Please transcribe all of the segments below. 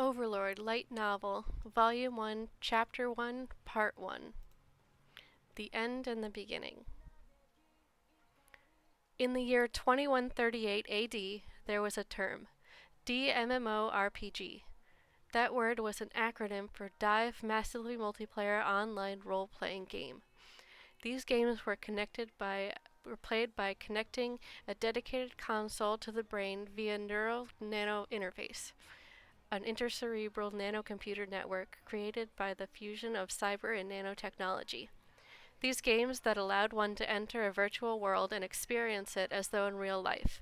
Overlord Light Novel, Volume 1, Chapter 1, Part 1. The End and the Beginning. In the year 2138 AD, there was a term, DMMORPG. That word was an acronym for Dive Massively Multiplayer Online Role-Playing Game. These games were played by connecting a dedicated console to the brain via neural nano interface, an intercerebral nanocomputer network created by the fusion of cyber and nanotechnology. These games that allowed one to enter a virtual world and experience it as though in real life.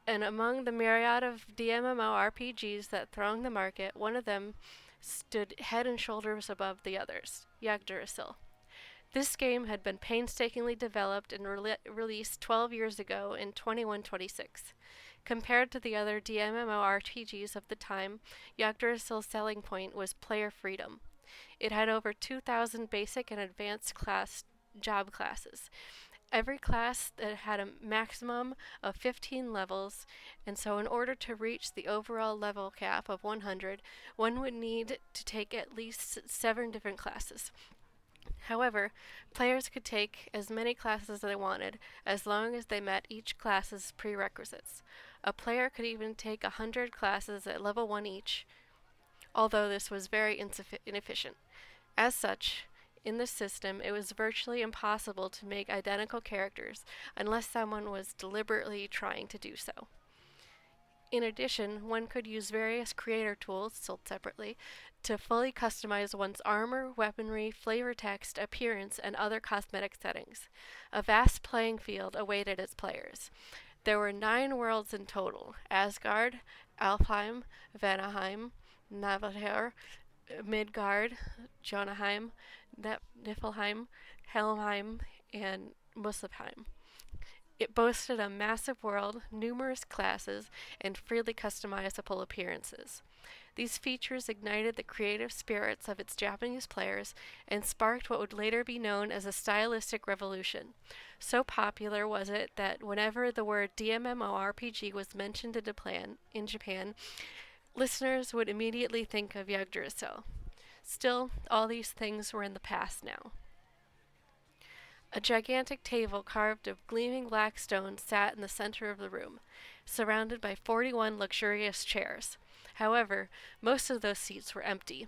And among the myriad of DMMORPGs that thronged the market, one of them stood head and shoulders above the others, Yggdrasil. This game had been painstakingly developed and released 12 years ago in 2126. Compared to the other DMMORPGs of the time, Yggdrasil's selling point was player freedom. It had over 2,000 basic and advanced job classes. Every class that had a maximum of 15 levels, and so in order to reach the overall level cap of 100, one would need to take at least 7 different classes. However, players could take as many classes as they wanted, as long as they met each class's prerequisites. A player could even take 100 classes at level 1 each, although this was very inefficient. As such, in this system, it was virtually impossible to make identical characters unless someone was deliberately trying to do so. In addition, one could use various creator tools, sold separately, to fully customize one's armor, weaponry, flavor text, appearance, and other cosmetic settings. A vast playing field awaited its players. There were 9 worlds in total: Asgard, Alfheim, Vanaheim, Niflheim, Midgard, Jotunheim, Niflheim, Helheim, and Muspelheim. It boasted a massive world, numerous classes, and freely customizable appearances. These features ignited the creative spirits of its Japanese players and sparked what would later be known as a stylistic revolution. So popular was it that whenever the word DMMORPG was mentioned in Japan, listeners would immediately think of Yggdrasil. Still, all these things were in the past now. A gigantic table carved of gleaming black stone sat in the center of the room, surrounded by 41 luxurious chairs. However, most of those seats were empty.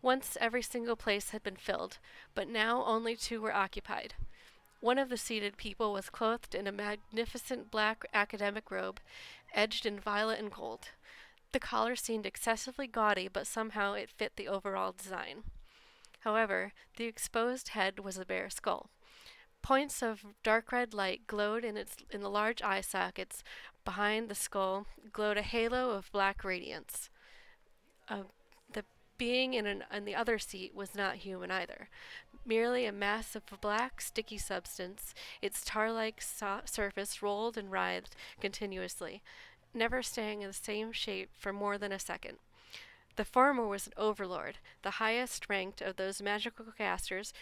Once every single place had been filled, but now only 2 were occupied. One of the seated people was clothed in a magnificent black academic robe, edged in violet and gold. The collar seemed excessively gaudy, but somehow it fit the overall design. However, the exposed head was a bare skull. Points of dark red light glowed in the large eye sockets. Behind the skull glowed a halo of black radiance. The being in the other seat was not human either, merely a mass of black, sticky substance. Its tar-like surface rolled and writhed continuously, never staying in the same shape for more than a second. The former was an overlord, the highest ranked of those magical casters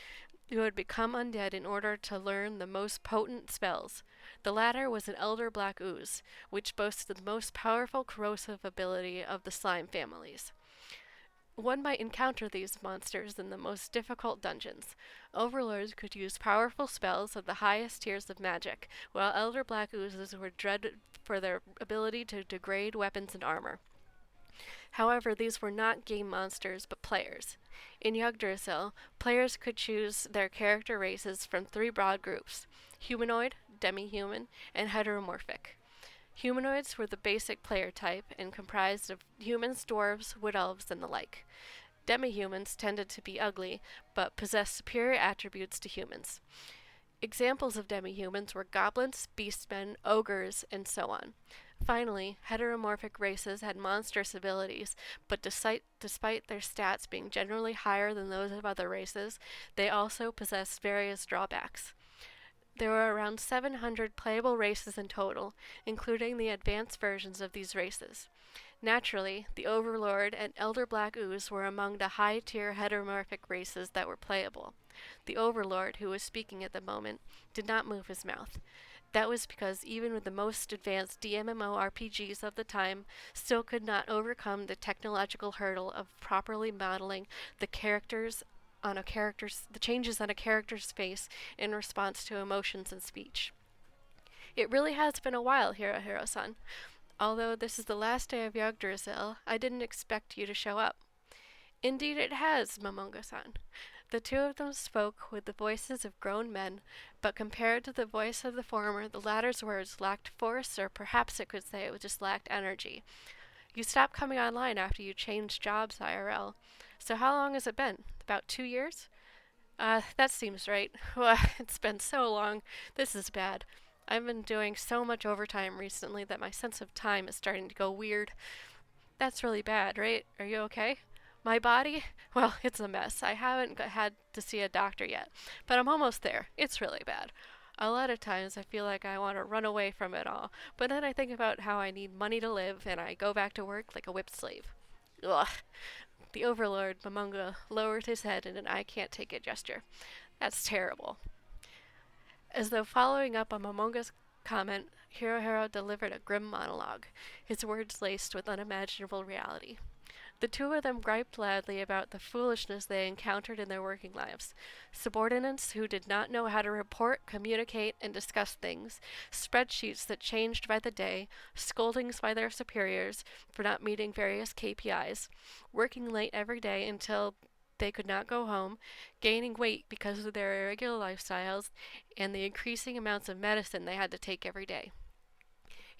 who had become undead in order to learn the most potent spells. The latter was an elder black ooze, which boasted the most powerful corrosive ability of the slime families. One might encounter these monsters in the most difficult dungeons. Overlords could use powerful spells of the highest tiers of magic, while elder black oozes were dreaded for their ability to degrade weapons and armor. However, these were not game monsters, but players. In Yggdrasil, players could choose their character races from 3 broad groups: humanoid, demi-human, and heteromorphic. Humanoids were the basic player type and comprised of humans, dwarves, wood elves, and the like. Demi-humans tended to be ugly, but possessed superior attributes to humans. Examples of demi-humans were goblins, beastmen, ogres, and so on. Finally, heteromorphic races had monstrous abilities, but despite their stats being generally higher than those of other races, they also possessed various drawbacks. There were around 700 playable races in total, including the advanced versions of these races. Naturally, the Overlord and Elder Black Ooze were among the high-tier heteromorphic races that were playable. The Overlord, who was speaking at the moment, did not move his mouth. That was because even with the most advanced DMMORPGs of the time, still could not overcome the technological hurdle of properly modeling the the changes on a character's face in response to emotions and speech. It really has been a while, Hiro-san. Although this is the last day of Yggdrasil, I didn't expect you to show up. Indeed it has, Momonga-san. The two of them spoke with the voices of grown men, but compared to the voice of the former, the latter's words lacked force, or perhaps it could say it just lacked energy. You stopped coming online after you changed jobs IRL. So how long has it been? About 2 years? That seems right. Well, it's been so long. This is bad. I've been doing so much overtime recently that my sense of time is starting to go weird. That's really bad, right? Are you okay? My body? Well, it's a mess. I haven't had to see a doctor yet, but I'm almost there. It's really bad. A lot of times I feel like I want to run away from it all, but then I think about how I need money to live and I go back to work like a whipped slave. Ugh. The Overlord, Momonga, lowered his head in an I can't take it gesture. That's terrible. As though following up on Momonga's comment, Hirohiro delivered a grim monologue, his words laced with unimaginable reality. The two of them griped loudly about the foolishness they encountered in their working lives. Subordinates who did not know how to report, communicate, and discuss things, spreadsheets that changed by the day, scoldings by their superiors for not meeting various KPIs, working late every day until they could not go home, gaining weight because of their irregular lifestyles, and the increasing amounts of medicine they had to take every day.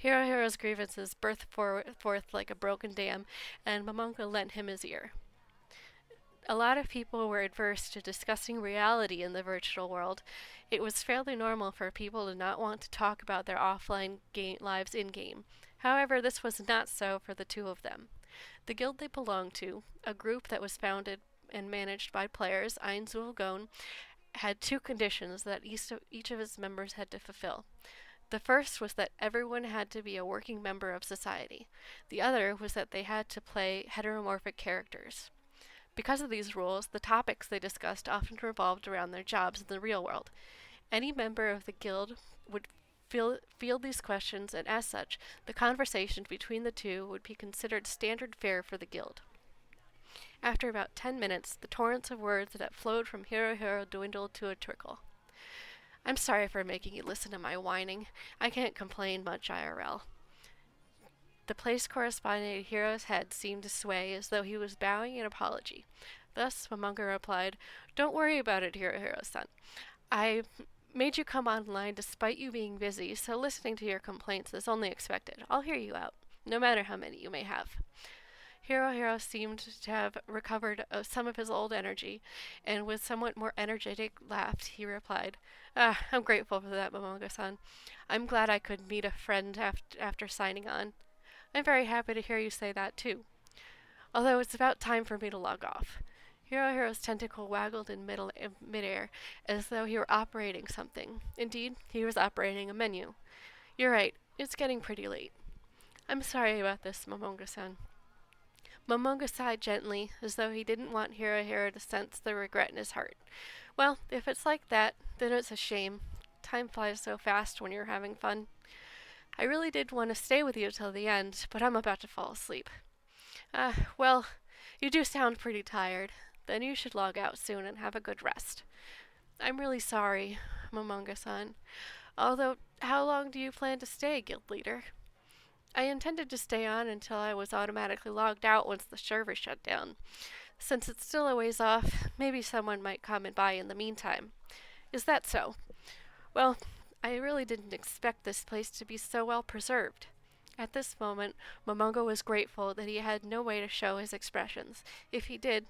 Hirohiro's grievances burst forth like a broken dam, and Momonga lent him his ear. A lot of people were adverse to discussing reality in the virtual world. It was fairly normal for people to not want to talk about their offline lives in game. However, this was not so for the two of them. The guild they belonged to, a group that was founded and managed by players, Ainzulgon, had two conditions that each of its members had to fulfill. The first was that everyone had to be a working member of society. The other was that they had to play heteromorphic characters. Because of these rules, the topics they discussed often revolved around their jobs in the real world. Any member of the guild would field these questions, and as such, the conversation between the two would be considered standard fare for the guild. After about 10 minutes, the torrents of words that flowed from Hirohiro dwindled to a trickle. I'm sorry for making you listen to my whining. I can't complain much IRL. The place corresponding to Hiro's head seemed to sway as though he was bowing in apology. Thus, Momonga replied, Don't worry about it, Hirohiro-san. I made you come online despite you being busy, so listening to your complaints is only expected. I'll hear you out, no matter how many you may have. Hirohiro seemed to have recovered some of his old energy, and with somewhat more energetic laugh, he replied, I'm grateful for that, Momonga-san. I'm glad I could meet a friend after signing on. I'm very happy to hear you say that, too. Although it's about time for me to log off. Hirohiro's tentacle waggled in midair, as though he were operating something. Indeed, he was operating a menu. You're right, it's getting pretty late. I'm sorry about this, Momonga-san. Momonga sighed gently, as though he didn't want Hirohiro to sense the regret in his heart. Well, if it's like that, then it's a shame. Time flies so fast when you're having fun. I really did want to stay with you till the end, but I'm about to fall asleep. Well, you do sound pretty tired. Then you should log out soon and have a good rest. I'm really sorry, Momonga-san. Although, how long do you plan to stay, guild leader? I intended to stay on until I was automatically logged out once the server shut down. Since it's still a ways off, maybe someone might come and by in the meantime. Is that so? Well, I really didn't expect this place to be so well preserved. At this moment, Momonga was grateful that he had no way to show his expressions. If he did,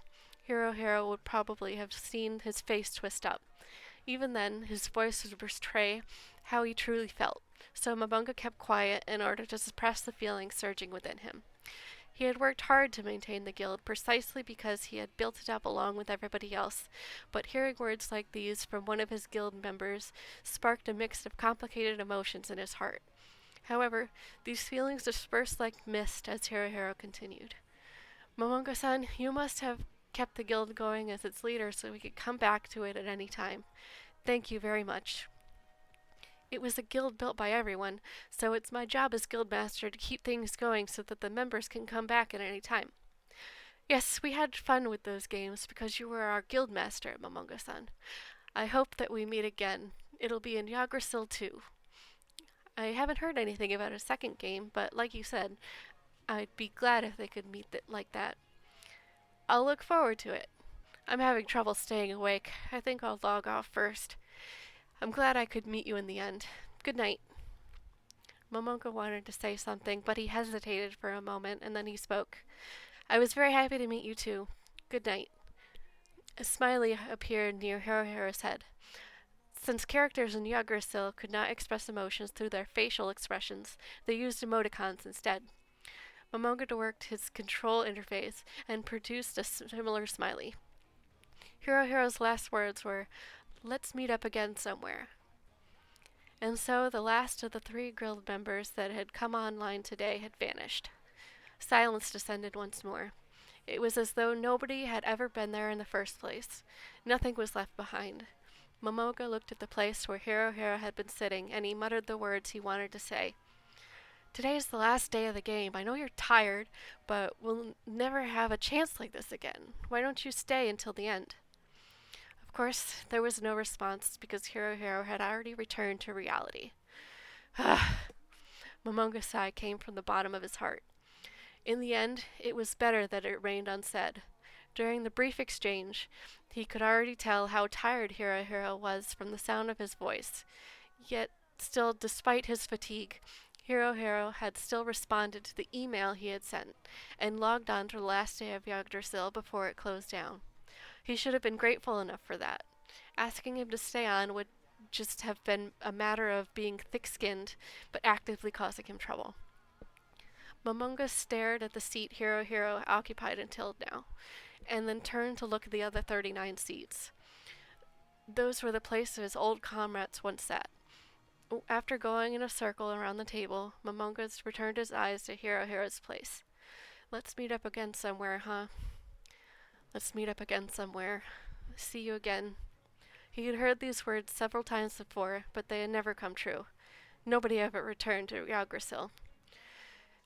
Hirohiro would probably have seen his face twist up. Even then, his voice would betray how he truly felt, so Momonga kept quiet in order to suppress the feelings surging within him. He had worked hard to maintain the guild precisely because he had built it up along with everybody else, but hearing words like these from one of his guild members sparked a mix of complicated emotions in his heart. However, these feelings dispersed like mist as Hirohiro continued. Momonga-san, you must have kept the guild going as its leader so we could come back to it at any time. Thank you very much. It was a guild built by everyone, so it's my job as guildmaster to keep things going so that the members can come back at any time. Yes, we had fun with those games because you were our guildmaster, Momonga-san. I hope that we meet again. It'll be in Yggdrasil too. I haven't heard anything about a second game, but like you said, I'd be glad if they could meet like that. I'll look forward to it. I'm having trouble staying awake. I think I'll log off first. I'm glad I could meet you in the end. Good night. Momonga wanted to say something, but he hesitated for a moment and then he spoke. I was very happy to meet you too. Good night. A smiley appeared near Hirohira's head. Since characters in Yggdrasil could not express emotions through their facial expressions, they used emoticons instead. Momonga worked his control interface and produced a similar smiley. Hirohira's last words were, "Let's meet up again somewhere." And so the last of the 3 guild members that had come online today had vanished. Silence descended once more. It was as though nobody had ever been there in the first place. Nothing was left behind. Momonga looked at the place where Hirohira had been sitting, and he muttered the words he wanted to say. Today is the last day of the game. I know you're tired, but we'll never have a chance like this again. Why don't you stay until the end? Of course, there was no response because Hirohira had already returned to reality. Momonga's sigh came from the bottom of his heart. In the end, it was better that it remained unsaid. During the brief exchange, he could already tell how tired Hirohira was from the sound of his voice. Yet, still, despite his fatigue, Hirohira had still responded to the email he had sent, and logged on to the last day of Yggdrasil before it closed down. He should have been grateful enough for that. Asking him to stay on would just have been a matter of being thick-skinned, but actively causing him trouble. Momonga stared at the seat Hirohira occupied until now, and then turned to look at the other 39 seats. Those were the places his old comrades once sat. After going in a circle around the table, Momonga returned his eyes to Hirohira's place. Let's meet up again somewhere, huh? Let's meet up again somewhere. See you again. He had heard these words several times before, but they had never come true. Nobody ever returned to Yggdrasil.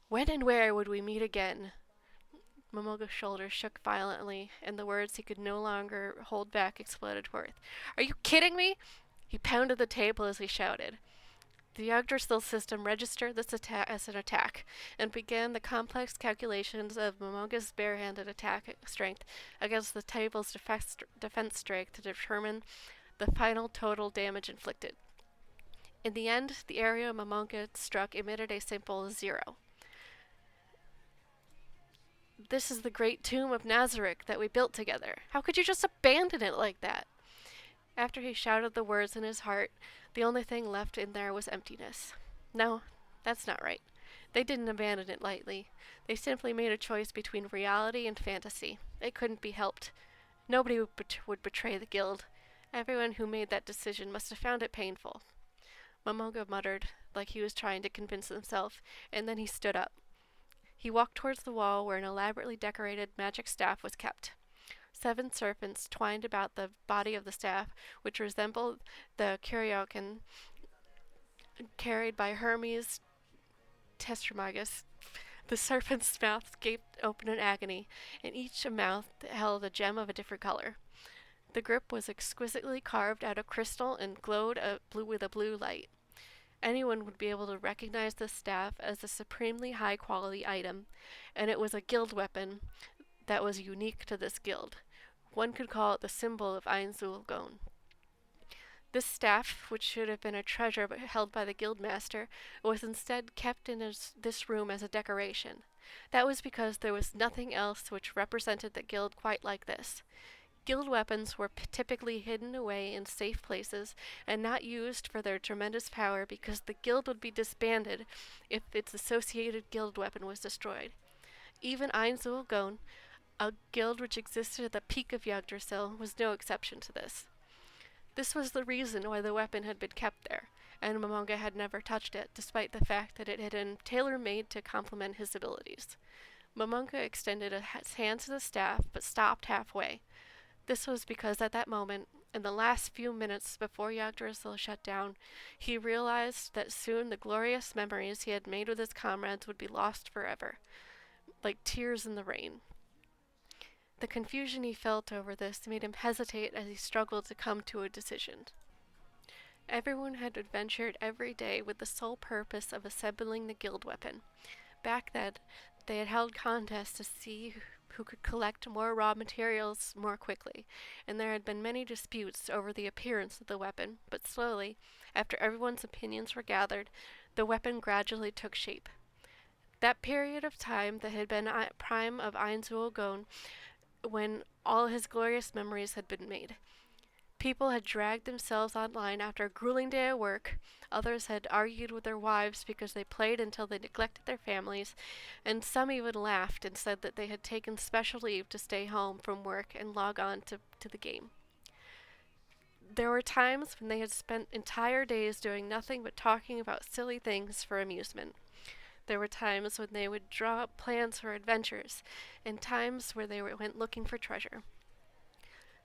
When and where would we meet again? Momonga's shoulders shook violently, and the words he could no longer hold back exploded forth. Are you kidding me? He pounded the table as he shouted. The Yggdrasil system registered this attack as an attack, and began the complex calculations of Momonga's barehanded attack strength against the table's defense strength to determine the final total damage inflicted. In the end, the area Momonga struck emitted a simple 0. This is the great tomb of Nazarick that we built together. How could you just abandon it like that? After he shouted the words in his heart, the only thing left in there was emptiness. No, that's not right. They didn't abandon it lightly. They simply made a choice between reality and fantasy. It couldn't be helped. Nobody would betray the guild. Everyone who made that decision must have found it painful. Momonga muttered, like he was trying to convince himself, and then he stood up. He walked towards the wall where an elaborately decorated magic staff was kept. 7 serpents twined about the body of the staff, which resembled the Kuriokan carried by Hermes Trismegistus. The serpent's mouth gaped open in agony, and each mouth held a gem of a different color. The grip was exquisitely carved out of crystal and glowed with a blue light. Anyone would be able to recognize this staff as a supremely high-quality item, and it was a guild weapon that was unique to this guild. One could call it the symbol of Ainzulgon. This staff, which should have been a treasure held by the guildmaster, was instead kept in this room as a decoration. That was because there was nothing else which represented the guild quite like this. Guild weapons were typically hidden away in safe places and not used for their tremendous power because the guild would be disbanded if its associated guild weapon was destroyed. Even Ainzulgon, a guild which existed at the peak of Yggdrasil, was no exception to this. This was the reason why the weapon had been kept there, and Momonga had never touched it, despite the fact that it had been tailor-made to complement his abilities. Momonga extended his hand to the staff, but stopped halfway. This was because at that moment, In the last few minutes before Yggdrasil shut down, he realized that soon the glorious memories he had made with his comrades would be lost forever, like tears in the rain. The confusion he felt over this made him hesitate as he struggled to come to a decision. Everyone had adventured every day with the sole purpose of assembling the guild weapon. Back then, they had held contests to see who could collect more raw materials more quickly, and there had been many disputes over the appearance of the weapon, but slowly, after everyone's opinions were gathered, the weapon gradually took shape. That period of time that had been prime of Ainzul Gon, when all his glorious memories had been made. People had dragged themselves online after a grueling day at work. Others had argued with their wives because they played until they neglected their families, and some even laughed and said that they had taken special leave to stay home from work and log on to the game. There were times when they had spent entire days doing nothing but talking about silly things for amusement. There were times when they would draw up plans for adventures, and times where they went looking for treasure.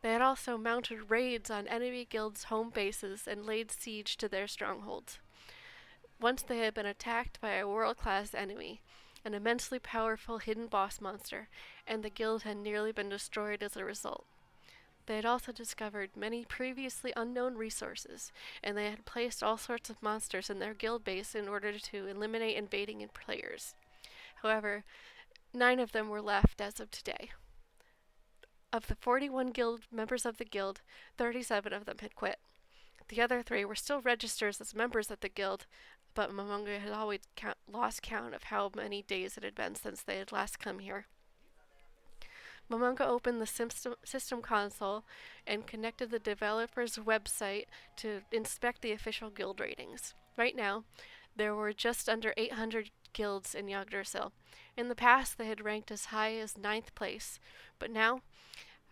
They had also mounted raids on enemy guilds' home bases and laid siege to their strongholds. Once they had been attacked by a world-class enemy, an immensely powerful hidden boss monster, and the guild had nearly been destroyed as a result. They had also discovered many previously unknown resources, and they had placed all sorts of monsters in their guild base in order to eliminate invading players. However, 9 of them were left as of today. Of the 41 members of the guild, 37 of them had quit. The other 3 were still registered as members of the guild, but Momonga had always lost count of how many days it had been since they had last come here. Momonga opened the system console and connected the developer's website to inspect the official guild ratings. Right now, there were just under 800 guilds in Yggdrasil. In the past, they had ranked as high as 9th place, but now,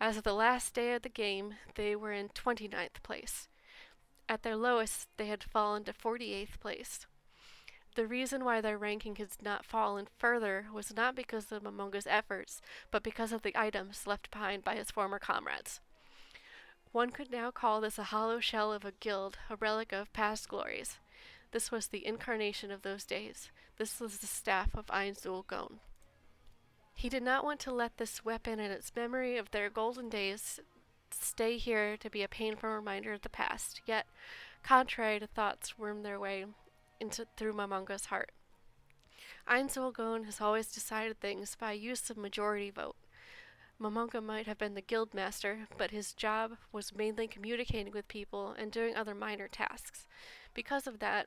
as of the last day of the game, they were in 29th place. At their lowest, they had fallen to 48th place. The reason why their ranking has not fallen further was not because of Momonga's efforts, but because of the items left behind by his former comrades. One could now call this a hollow shell of a guild, a relic of past glories. This was the incarnation of those days. This was the staff of Ainzul Gon. He did not want to let this weapon and its memory of their golden days stay here to be a painful reminder of the past, yet, contrary to thoughts wormed their way through Momonga's heart. Ainzul Gon has always decided things by use of majority vote. Momonga might have been the guild master, but his job was mainly communicating with people and doing other minor tasks. Because of that,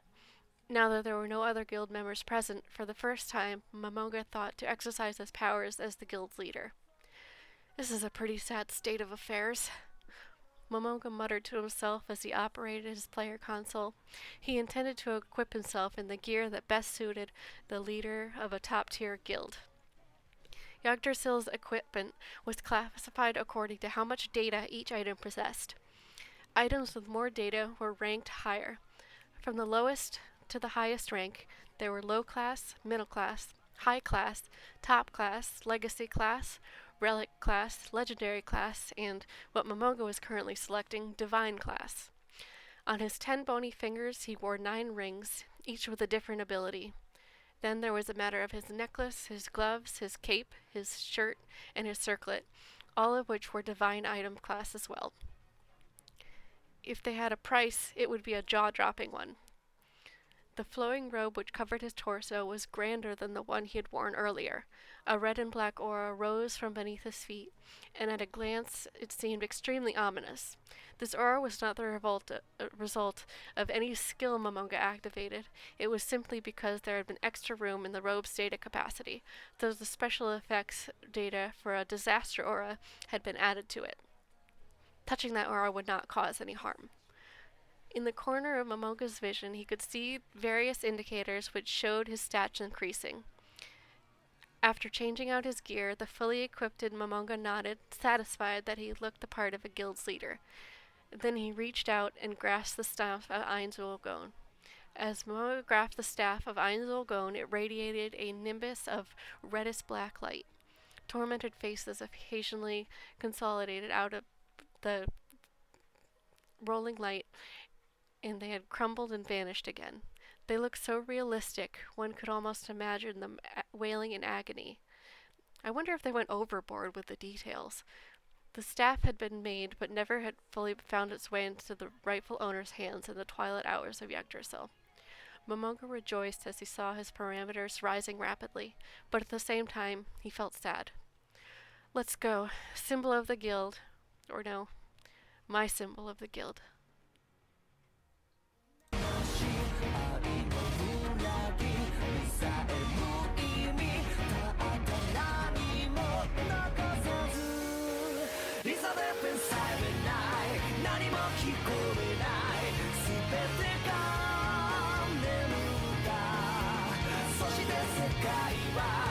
now that there were no other guild members present, for the first time, Momonga thought to exercise his powers as the guild's leader. This is a pretty sad state of affairs. Momonga muttered to himself as he operated his player console. He intended to equip himself in the gear that best suited the leader of a top-tier guild. Yggdrasil's equipment was classified according to how much data each item possessed. Items with more data were ranked higher. From the lowest to the highest rank, there were low class, middle class, high class, top class, legacy class, relic class, legendary class, and what Momonga was currently selecting, divine class. On his 10 bony fingers he wore 9 rings, each with a different ability. Then there was a matter of his necklace, his gloves, his cape, his shirt, and his circlet, all of which were divine item class as well. If they had a price, it would be a jaw-dropping one. The flowing robe which covered his torso was grander than the one he had worn earlier. A red and black aura rose from beneath his feet, and at a glance it seemed extremely ominous. This aura was not the result of any skill Momonga activated. It was simply because there had been extra room in the robe's data capacity, though the special effects data for a disaster aura had been added to it. Touching that aura would not cause any harm. In the corner of Momonga's vision, he could see various indicators which showed his stats increasing. After changing out his gear, the fully equipped Momonga nodded, satisfied that he looked the part of a guild's leader. Then he reached out and grasped the staff of Ainzul Gon. As Momonga grasped the staff of Ainzul Gon, it radiated a nimbus of reddish-black light. Tormented faces occasionally consolidated out of the rolling light, and they had crumbled and vanished again. They looked so realistic, one could almost imagine them wailing in agony. I wonder if they went overboard with the details. The staff had been made, but never had fully found its way into the rightful owner's hands in the twilight hours of Yggdrasil. Momoga rejoiced as he saw his parameters rising rapidly, but at the same time, he felt sad. Let's go. Symbol of the guild. Or no, my symbol of the guild. Skythewood